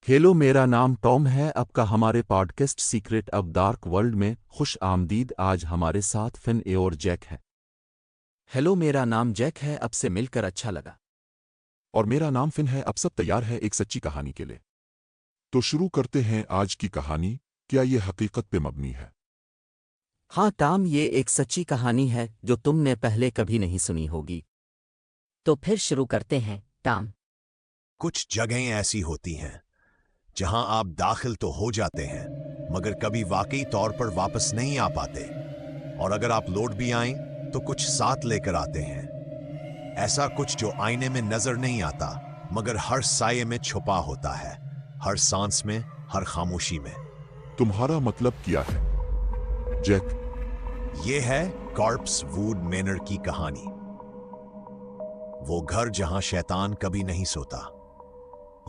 Hello, मेरा नाम Tom है। आपका हमारे podcast secret of dark world में खुश आमदीद। आज हमारे साथ फिन ए और जैक है। हेलो, मेरा नाम जैक है। अब से मिलकर अच्छा लगा। और मेरा नाम फिन है। अब सब तैयार है एक सच्ची कहानी के लिए। तो शुरू करते हैं आज की कहानी। क्या ये हकीकत पे मबनी है? हाँ टॉम, ये एक सच्ची कहानी है जो तुमने पहले कभी नहीं सुनी होगी। तो फिर शुरू करते हैं टॉम। कुछ जगहें ऐसी होती हैं जहां आप दाखिल तो हो जाते हैं मगर कभी वाकई तौर पर वापस नहीं आ पाते, और अगर आप लौट भी आएं तो कुछ साथ लेकर आते हैं। ऐसा कुछ जो आईने में नजर नहीं आता मगर हर साये में छुपा होता है, हर सांस में, हर खामोशी में। तुम्हारा मतलब क्या है, जैक? ये है कॉर्प्स वुड मैनर की कहानी। वो घर जहां शैतान कभी नहीं सोता।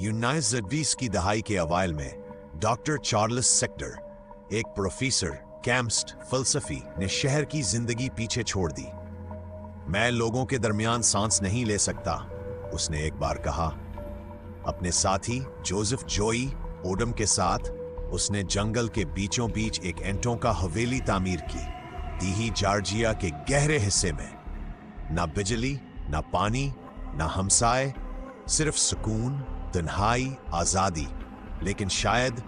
1920 की दहाई के अवाइल में डॉक्टर चार्ल्स सेक्टर, एक प्रोफेसर कैम्स्ट फलसफी, ने शहर की जिंदगी पीछे छोड़ दी। मैं लोगों के दरमियान सांस नहीं ले सकता, उसने एक बार कहा। अपने साथी जोसेफ जोई ओडम के साथ उसने जंगल के बीचों बीच एक एंटों का हवेली तामीर की, दीही जॉर्जिया के गहरे हिस्से में। ना बिजली, ना पानी, ना हमसाए, सिर्फ सुकून, तन्हाई, आजादी। लेकिन शायद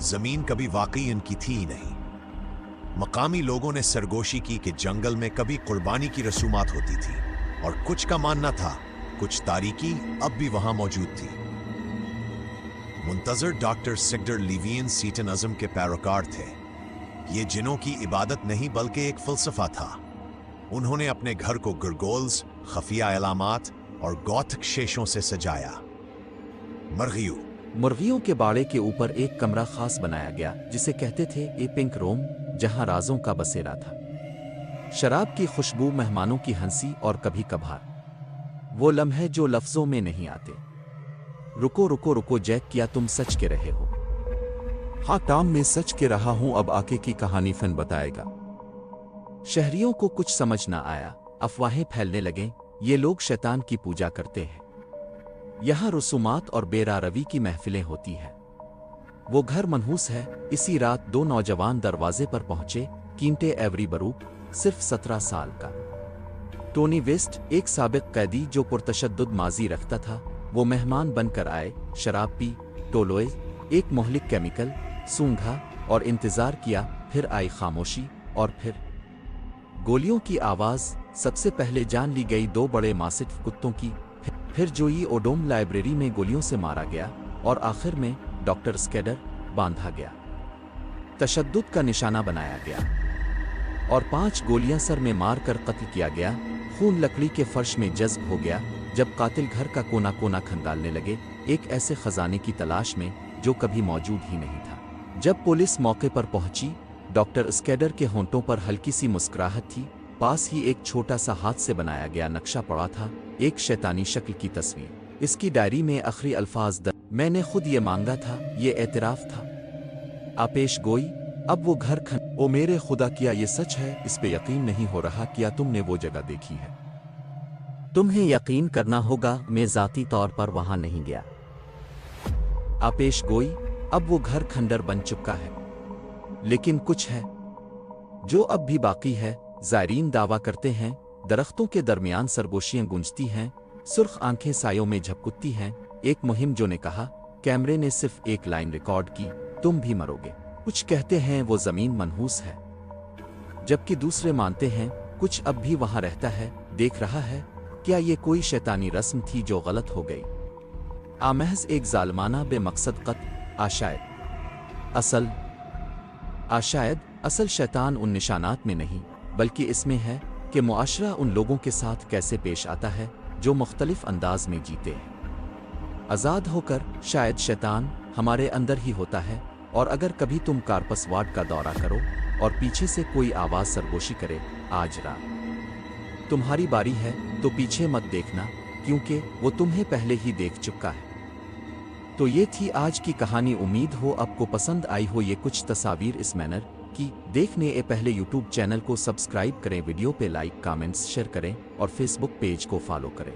जमीन कभी वाकई इनकी थी ही नहीं। मकामी लोगों ने सरगोशी की कि जंगल में कभी कुर्बानी की रसूमात होती थी, और कुछ का मानना था कुछ तारीकी अब भी वहां मौजूद थी। मुंतजर डॉक्टर सेक्टर लिवियन सीटन अज़म के पैरोकार थे। ये जिनों की इबादत नहीं बल्कि एक फलसफा था। उन्होंने अपने घर को गर्गोल्स, खफिया अलामात और गौथिक शेषों से सजाया। मुर्गियों के बाड़े के ऊपर एक कमरा खास बनाया गया जिसे कहते थे ए पिंक रूम, जहां राजों का बसेरा था। शराब की खुशबू, मेहमानों की हंसी और कभी कभार वो लम्हे जो लफ्जों में नहीं आते। रुको रुको रुको जैक, क्या तुम सच के रहे हो? हाँ टॉम, मैं सच के रहा हूं। अब आगे की कहानी फिन बताएगा। शहरियों को कुछ समझ ना आया। अफवाहें फैलने लगे, ये लोग शैतान की पूजा करते हैं। यहाँ रसूमात और बेरारवी की महफिलें होती हैं। वो घर मनहूस है। इसी रात दो नौजवान दरवाजे पर पहुंचे। कींटे एवरी बरूक, सिर्फ 17 साल का। टोनी वेस्ट, एक साबिक कैदी जो पुरतशद्दुद माजी रखता था, वो मेहमान बनकर आए। शराब पी, टोलोए, एक मोहलिक केमिकल सूंघा और इंतजार किया। फिर आई खामोशी और फिर गोलियों की आवाज। सबसे पहले जान ली गई दो बड़े मासिफ कुत्तों की। फिर जोई ओडोम लाइब्रेरी में गोलियों से मारा गया, और आखिर में डॉक्टर स्केडर बांधा गया, तशद्दुद का निशाना बनाया गया, और 5 गोलियां सर में मारकर कत्ल किया गया। खून लकड़ी के फर्श में जज्ब हो गया जब कातिल घर का कोना कोना खंगालने लगे, एक ऐसे खजाने की तलाश में जो कभी मौजूद ही नहीं था। जब पुलिस मौके पर पहुंची, डॉक्टर स्केडर के होंठों पर हल्की सी मुस्कुराहट थी। पास ही एक छोटा सा हाथ से बनाया गया नक्शा पड़ा था, एक शैतानी शक्ल की तस्वीर। इसकी डायरी में आखिरी अल्फाज मैंने खुद ये मांगा था, ये एतराफ था। आपेश गोई, अब वो घर ओ मेरे खुदा, क्या ये सच है? इस पे यकीन नहीं हो रहा। क्या तुमने वो जगह देखी है? तुम्हें यकीन करना होगा, मैं ज़ाती तौर पर वहां नहीं गया। आपेश गोई, अब वो घर खंडर बन चुका है, लेकिन कुछ है जो अब भी बाकी है। ज़ायरीन दावा करते हैं दरख्तों के दरमियान सरगोशियां गूंजती हैं, सुर्ख आंखें सायों में झपकती हैं। एक मुहिम जो ने कहा, कैमरे ने सिर्फ एक लाइन रिकॉर्ड की, तुम भी मरोगे। कुछ कहते हैं वो जमीन मनहूस है, जबकि दूसरे मानते हैं कुछ अब भी वहां रहता है, देख रहा है। क्या ये कोई शैतानी रस्म थी जो गलत हो गई? आमहज एक जालमाना बेमकसद कत्ल? आशायद असल शैतान उन निशानात में नहीं, बल्कि इसमें है कि मुआशरा उन लोगों के साथ कैसे पेश आता है जो मुख्तलिफ अंदाज में जीते हैं। आज़ाद होकर शायद शैतान हमारे अंदर ही होता है। और अगर कभी तुम कार्पस वार्ड का दौरा करो और पीछे से कोई आवाज़ सरगोशी करे, आज रात तुम्हारी बारी है, तो पीछे मत देखना, क्योंकि वो तुम्हें पहले ही देख चुका है। तो ये थी आज की कहानी। उम्मीद हो आपको पसंद आई हो ये कुछ तस्वीर इस मैनर की। देखने ए पहले यूट्यूब चैनल को सब्सक्राइब करें, वीडियो पे लाइक, कमेंट्स, शेयर करें और फेसबुक पेज को फॉलो करें।